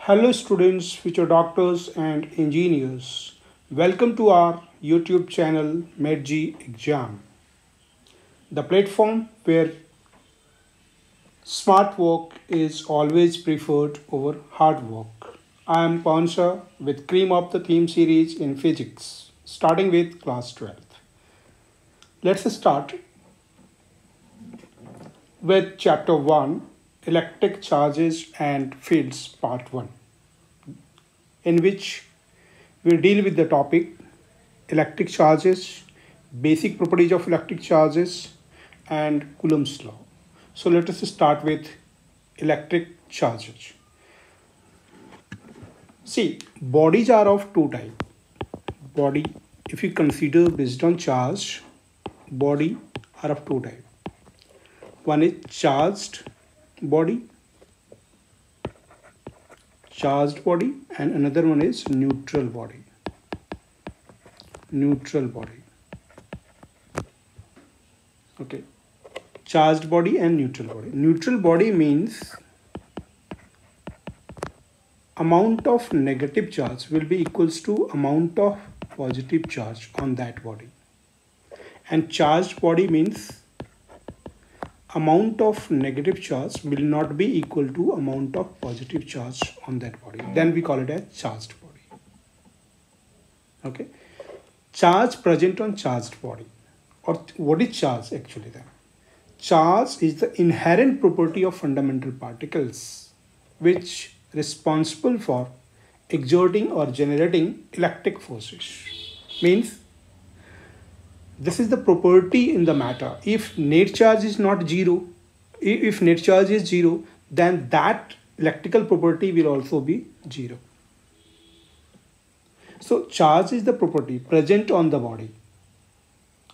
Hello, students, future doctors, and engineers. Welcome to our YouTube channel MedG Exam, the platform where smart work is always preferred over hard work. I am Pansa with Cream of the Theme series in physics, starting with class 12th. Let's start with chapter 1, Electric Charges and Fields, part 1, in which we deal with the topic electric charges, basic properties of electric charges, and Coulomb's law. So let us start with electric charges. See, bodies are of two types. Body, if you consider based on charge, body are of two types. One is charged body, and another one is neutral body. Okay, charged body and neutral body. Neutral body means amount of negative charge will be equals to amount of positive charge on that body, and charged body means amount of negative charge will not be equal to amount of positive charge on that body. Then we call it a charged body. Okay, charge present on charged body. Or what is charge actually then? Charge is the inherent property of fundamental particles which responsible for exerting or generating electric forces. Means this is the property in the matter. If net charge is not zero, if net charge is zero, then that electrical property will also be zero. So charge is the property present on the body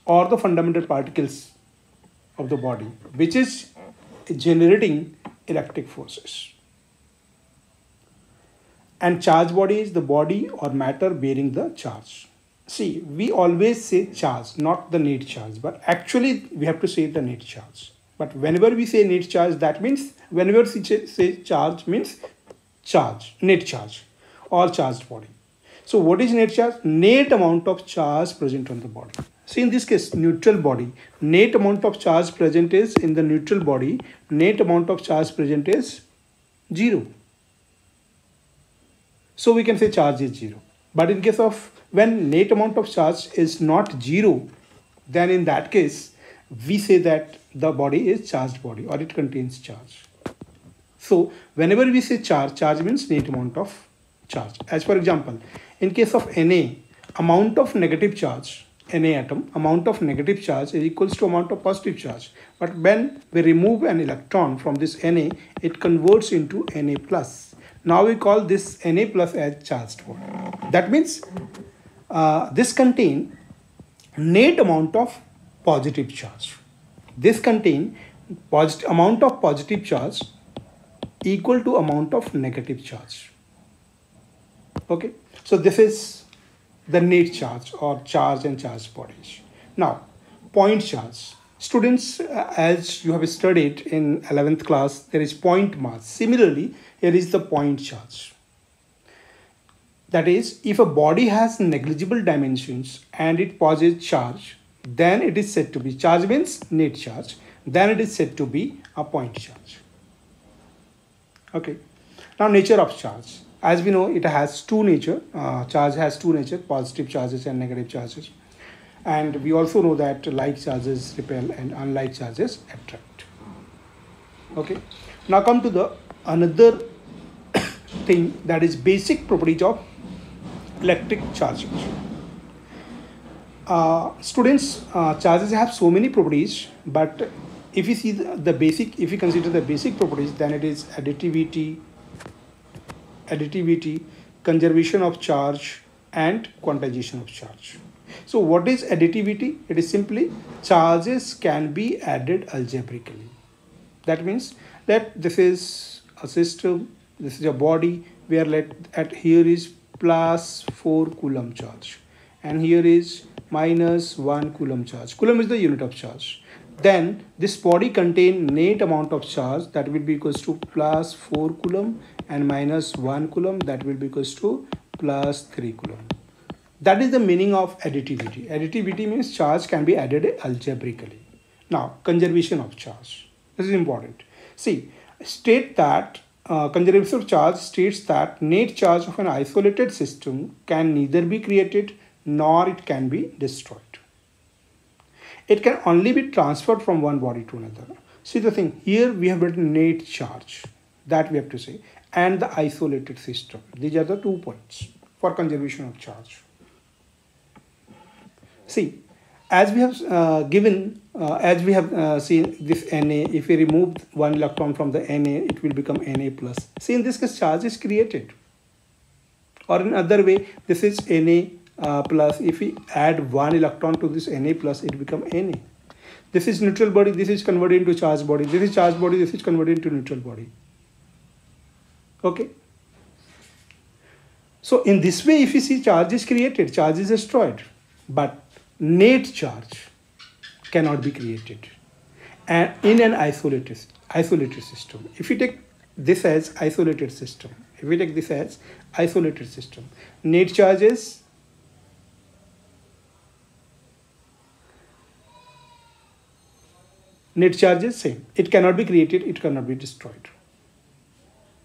or the fundamental particles of the body which is generating electric forces. And charge body is the body or matter bearing the charge. See, we always say charge, not the net charge, but actually we have to say the net charge. But whenever we say net charge, that means whenever we say charge means charge, net charge or charged body. So what is net charge? Net amount of charge present on the body. See, in this case, neutral body, net amount of charge present is in the neutral body, net amount of charge present is zero. So we can say charge is zero. But in case of when net amount of charge is not zero, then in that case, we say that the body is charged body or it contains charge. So whenever we say charge, charge means net amount of charge. As for example, in case of Na, amount of negative charge, Na atom, amount of negative charge is equals to amount of positive charge. But when we remove an electron from this Na, it converts into Na plus. Now we call this Na plus as charged body. That means this contain net amount of positive charge. This contain amount of positive charge equal to amount of negative charge. Okay, so this is the net charge or charge and charge bodies. Now, point charge. Students, as you have studied in 11th class, there is point mass. Similarly, here is the point charge. That is, if a body has negligible dimensions and it possesses charge, then it is said to be, charge means net charge, then it is said to be a point charge. Okay. Now, nature of charge. As we know, it has two nature. Charge has two nature, positive charges and negative charges. And we also know that like charges repel and unlike charges attract. Okay. Now come to the another thing, that is basic properties of electric charges. Students, charges have so many properties, but if you see the basic, if you consider the basic properties, then it is additivity, conservation of charge, and quantization of charge. So what is additivity? It is simply charges can be added algebraically. That means that this is a system, this is a body where here is plus 4 Coulomb charge and here is minus 1 Coulomb charge. Coulomb is the unit of charge. then this body contain net amount of charge that will be equals to plus 4 coulomb and minus 1 coulomb, that will be equals to plus 3 coulomb. That is the meaning of additivity. Additivity means charge can be added algebraically. Now, conservation of charge. This is important. See, state that conservation of charge states that net charge of an isolated system can neither be created nor it can be destroyed. It can only be transferred from one body to another. See the thing, here we have written net charge, that we have to say, and the isolated system. These are the 2 points for conservation of charge. See, as we have seen this Na, if we remove one electron from the Na, it will become Na plus. See, in this case, charge is created. Or in other way, this is Na plus. If we add one electron to this Na plus, it becomes Na. This is neutral body, this is converted into charged body. This is charged body, this is converted into neutral body. Okay. So in this way, if you see, charge is created, charge is destroyed. But net charge cannot be created and in an isolated system. If you take this as isolated system, net charge is same. It cannot be created, it cannot be destroyed.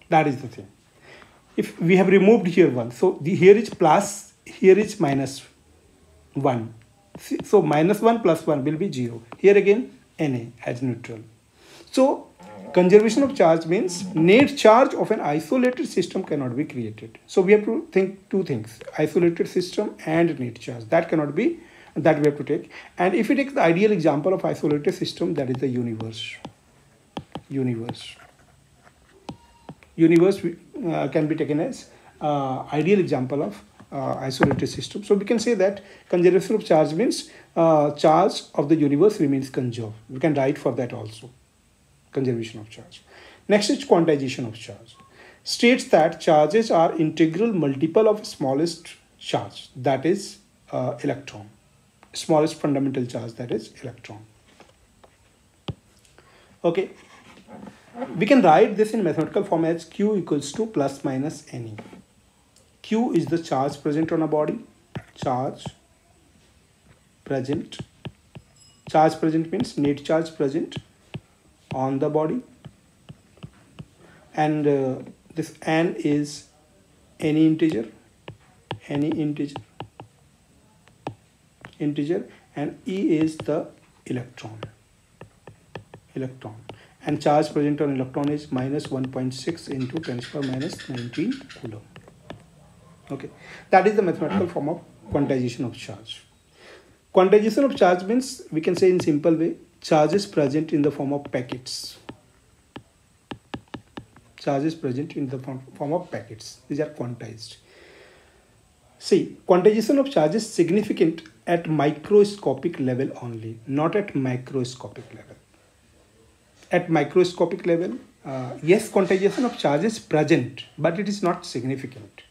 That is the thing. If we have removed here 1, so here is plus, here is minus 1. So minus 1 plus 1 will be 0. Here again Na as neutral. So conservation of charge means net charge of an isolated system cannot be created. So we have to think 2 things, isolated system and net charge. That cannot be, that we have to take. And if we take the ideal example of isolated system, that is the universe. Universe can be taken as ideal example of isolated system. So we can say that conservation of charge means charge of the universe remains conserved. We can write for that also, conservation of charge. Next is quantization of charge. States that charges are integral multiple of smallest charge, that is electron. Smallest fundamental charge, that is electron. Okay. We can write this in mathematical form as Q equals to plus minus Ne. Q is the charge present on a body. Charge present means net charge present on the body. And this N is any integer, and E is the electron. And charge present on electron is minus 1.6 into 10 to the power minus 19 coulomb. Okay, that is the mathematical form of quantization of charge. Quantization of charge means, we can say in simple way, charge is present in the form of packets. These are quantized. See, quantization of charge is significant at microscopic level only, not at macroscopic level. At microscopic level, yes, quantization of charge is present, but it is not significant.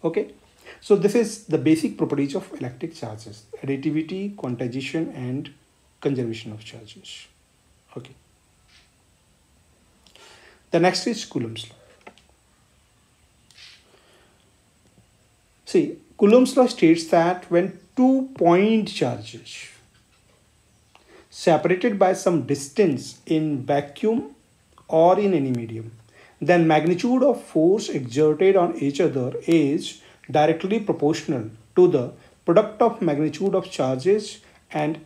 Okay, so this is the basic properties of electric charges: additivity, quantization, and conservation of charges. Okay. The next is Coulomb's law. See, Coulomb's law states that when 2 point charges separated by some distance in vacuum or in any medium, then magnitude of force exerted on each other is directly proportional to the product of magnitude of charges and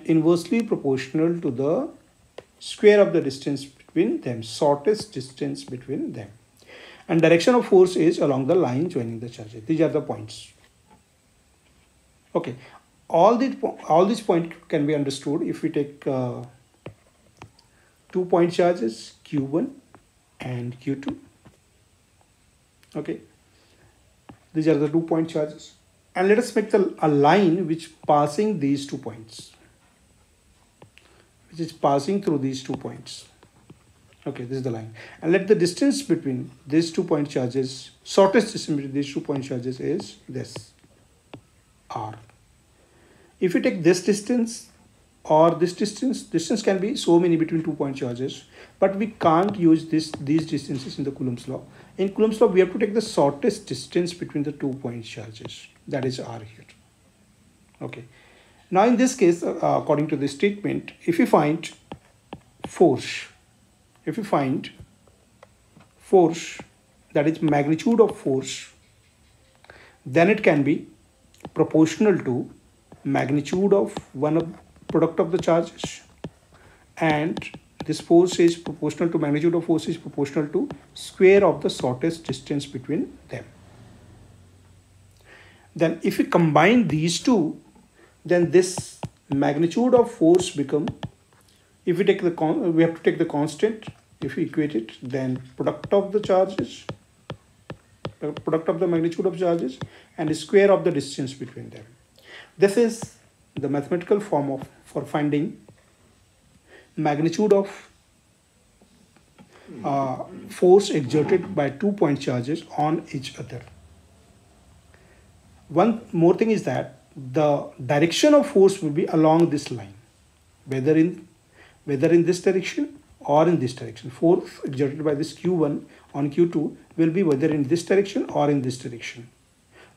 inversely proportional to the square of the distance between them, shortest distance between them. And direction of force is along the line joining the charges. These are the points. Okay, all these points can be understood if we take 2 point charges, Q1 and Q2. Okay, these are the 2 point charges, and let us make a line which passing these 2 points, which is passing through these 2 points. Okay, this is the line, and let the distance between these 2 point charges, shortest distance between these 2 point charges is this R. If you take this distance or this distance can be so many between 2 point charges, but we can't use these distances in the Coulomb's law. In Coulomb's law, we have to take the shortest distance between the 2 point charges, that is r here. Okay. Now in this case, according to this statement, if you find force, that is magnitude of force, then it can be proportional to magnitude of product of the charges, and this force is proportional to magnitude of force is proportional to square of the shortest distance between them. Then if we combine these two, then this magnitude of force become, if we take the we have to take the constant. If we equate it, then product of the charges, product of the magnitude of charges, and the square of the distance between them. This is the mathematical form for finding magnitude of force exerted by 2 point charges on each other. One more thing is that the direction of force will be along this line, whether in this direction or in this direction. Force exerted by this Q1 on Q2 will be whether in this direction or in this direction,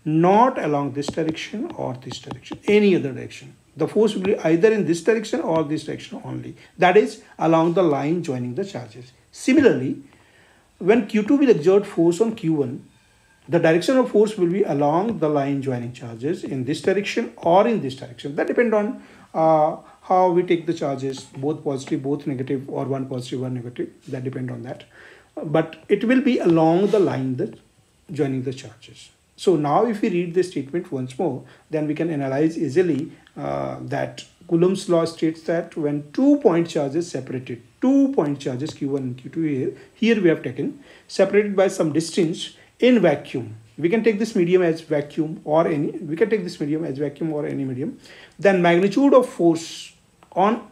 not along this direction or this direction, any other direction. The force will be either in this direction or this direction only, that is along the line joining the charges. Similarly, when Q2 will exert force on Q1, the direction of force will be along the line joining charges in this direction or in this direction. That depends on how we take the charges, both positive, both negative, or one positive, one negative. That depends on that. But it will be along the line that joining the charges. So now if we read this statement once more, then we can analyze easily that Coulomb's law states that when 2 point charges separated, 2 point charges Q1 and Q2 here we have taken, separated by some distance in vacuum. We can take this medium as vacuum or any, medium. Then magnitude of force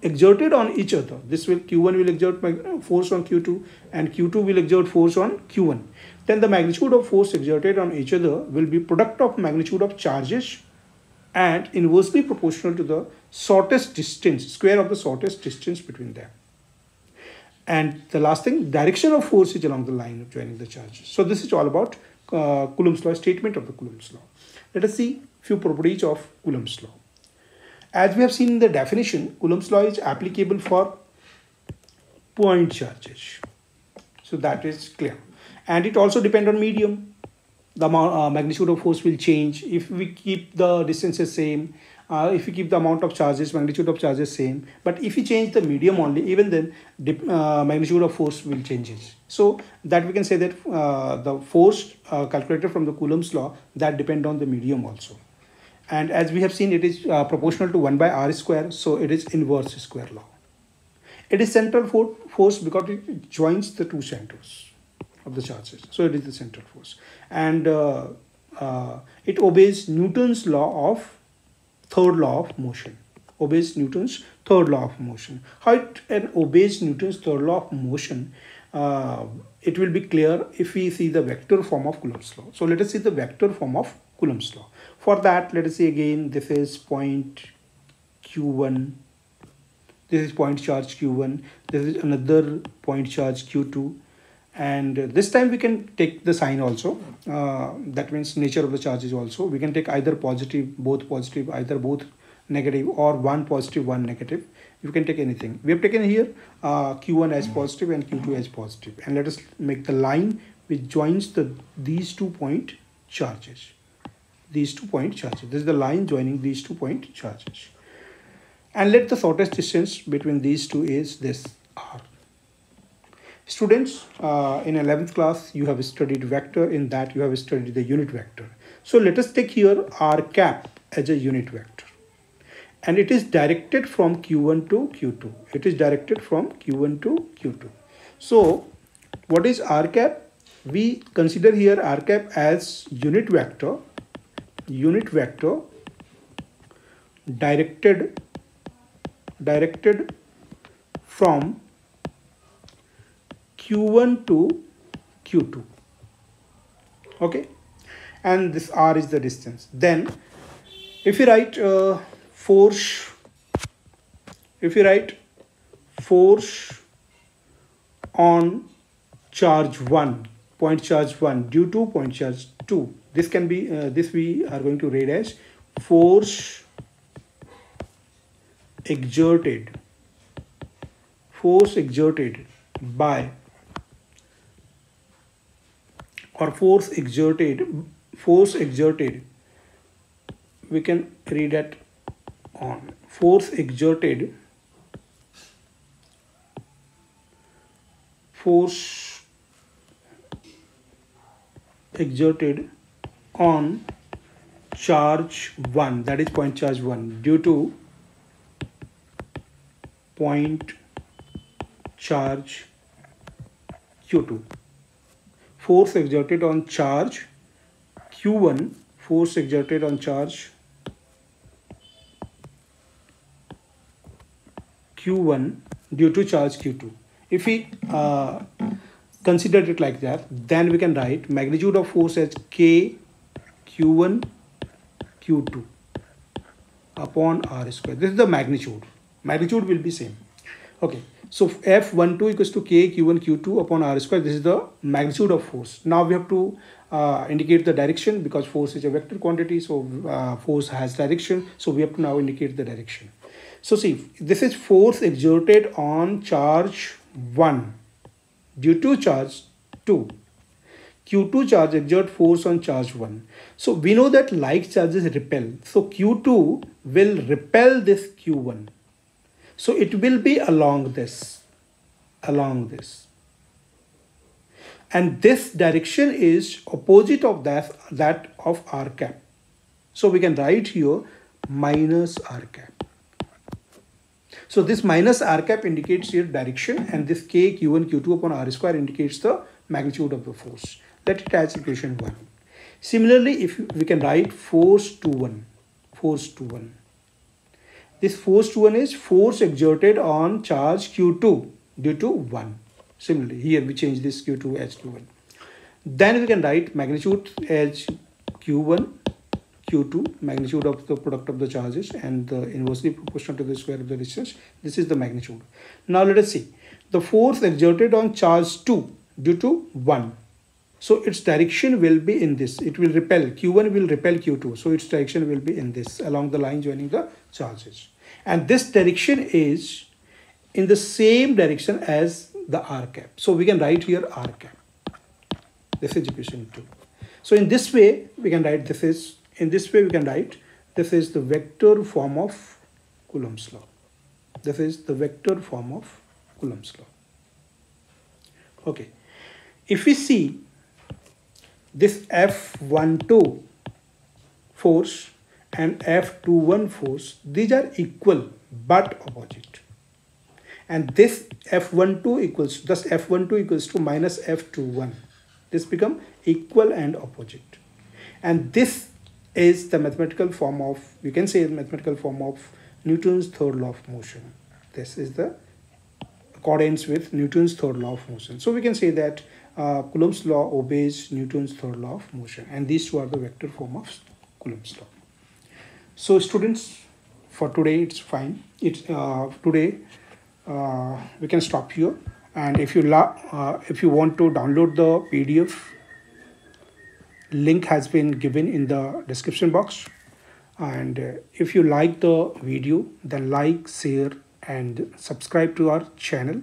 exerted on each other. This will, Q1 will exert force on Q2 and Q2 will exert force on Q1. Then the magnitude of force exerted on each other will be product of magnitude of charges and inversely proportional to the shortest distance, square of the shortest distance between them. And the last thing, direction of force is along the line of joining the charges. So this is all about Coulomb's law, statement of the Coulomb's law. Let us see few properties of Coulomb's law. As we have seen in the definition, Coulomb's law is applicable for point charges. So that is clear. And it also depends on medium. The magnitude of force will change if we keep the distances same. If we keep the amount of charges, magnitude of charges same. But if we change the medium only, even then magnitude of force will change. So that we can say that the force calculated from the Coulomb's law, that depend on the medium also. And as we have seen, it is proportional to 1 by r square. So it is inverse square law. It is central force because it joins the two centers of the charges. So it is the central force. And it obeys Newton's law of third law of motion. Obeys Newton's third law of motion. How it obeys Newton's third law of motion, it will be clear if we see the vector form of Coulomb's law. So let us see the vector form of Coulomb's law. For that, let us see again, this is point Q1. This is point charge Q1. This is another point charge Q2. And this time we can take the sign also. That means nature of the charges also. We can take either positive, either both negative, or one positive, one negative. You can take anything. We have taken here Q1 as positive and Q2 as positive. And let us make the line which joins these 2 point charges. These 2 point charges. This is the line joining these 2 point charges. And let the shortest distance between these two is this r. Students, in 11th class, you have studied vector. In that, you have studied the unit vector. So let us take here r cap as a unit vector. And it is directed from Q1 to Q2. It is directed from Q1 to Q2. So what is r cap? We consider here r cap as unit vector directed from Q1 to Q2. Okay, and this r is the distance. Then if we write force, if you write force on charge 1, point charge 1 due to point charge 2, this can be this we are going to read as force exerted by, or force exerted, we can read it on force exerted on charge 1, that is point charge 1, due to point charge Q2. Force exerted on charge Q1, force exerted on charge Q1 due to charge Q2. If we consider it like that, then we can write magnitude of force as K Q1 Q2 upon R square. This is the magnitude. Magnitude will be same. Okay. So F12 equals to K Q1 Q2 upon R square. This is the magnitude of force. Now we have to indicate the direction, because force is a vector quantity. So force has direction. So we have to now indicate the direction. So see, this is force exerted on charge 1 due to charge 2. Q2 charge exert force on charge 1. So we know that like charges repel. So Q2 will repel this Q1. So it will be along this. And this direction is opposite of that of R cap. So we can write here minus R cap. So this minus R cap indicates here direction, and this K Q1 Q2 upon R square indicates the magnitude of the force. Let it as equation 1. Similarly, if we can write force to 1. This force to 1 is force exerted on charge Q2 due to 1. Similarly, here we change this Q2 as Q1. Then we can write magnitude as Q1 Q2, magnitude of the product of the charges, and the inversely proportional to the square of the distance. This is the magnitude. Now let us see the force exerted on charge 2 due to 1. So its direction will be in this. It will repel. Q1 will repel Q2. So its direction will be in this, along the line joining the charges. And this direction is in the same direction as the R cap. So we can write here R cap. This is equation 2. So in this way we can write this is the vector form of Coulomb's law. This is the vector form of Coulomb's law. Okay. If we see this F12 force and F21 force, these are equal but opposite. And this F12 equals, thus F12 equals to minus F21. This become equal and opposite. And this is the mathematical form of, you can say the mathematical form of Newton's third law of motion. This is the accordance with Newton's third law of motion. So we can say that Coulomb's law obeys Newton's third law of motion, and these two are the vector form of Coulomb's law. So students, for today it's fine. It's today we can stop here, and if you want to download the PDF, link has been given in the description box. And if you like the video, then like, share and subscribe to our channel.